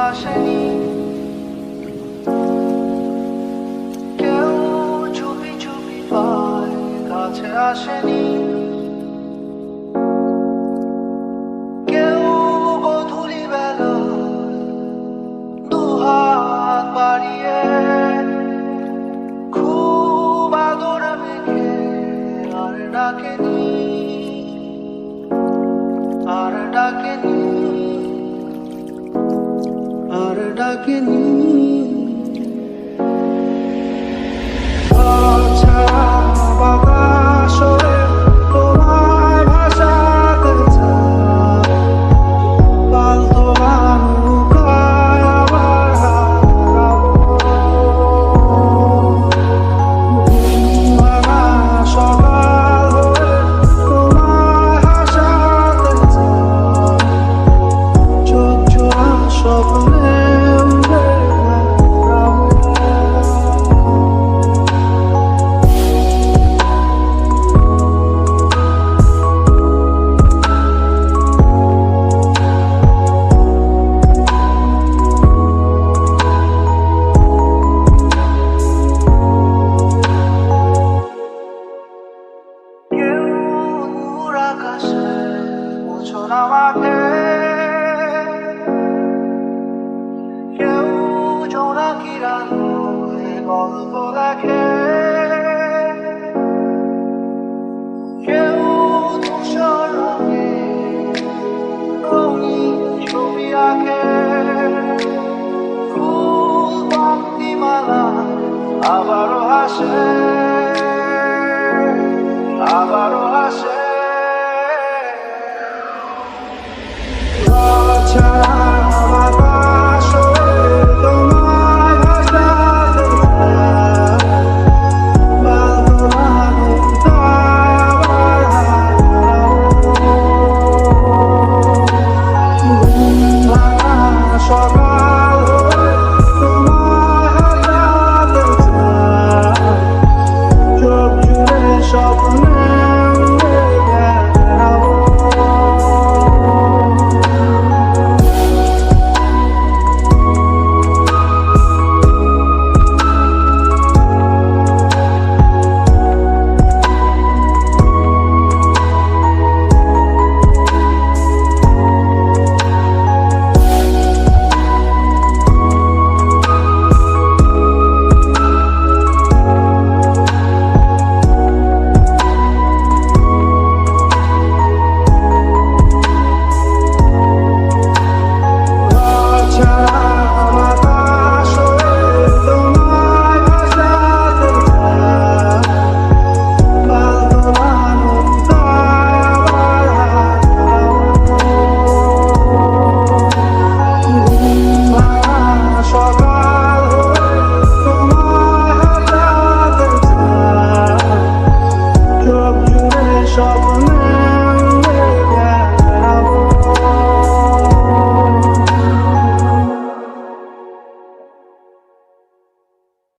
আসেনি, কেউ চুপি চুপি পায় কাছে আসেনি, কেউ গধূলি বেলা দুহাত বাড়িয়ে খুব আদর মেখে আর ডাকেনি, আর ডাকেনি, আর ডাকেনি। আচ্ছা বাতাস হয়ে তোমার ভাষাতে যায়, পালতো লুকায় আবার হারাবো। ঘুম ভাঙা সকাল হয়ে তোমার হাসাতে যায়, চোখ জোড়া স্বপ্নে উড়ে বেড়াবো। কেউ দূর আকাশে মোছনা মাঠে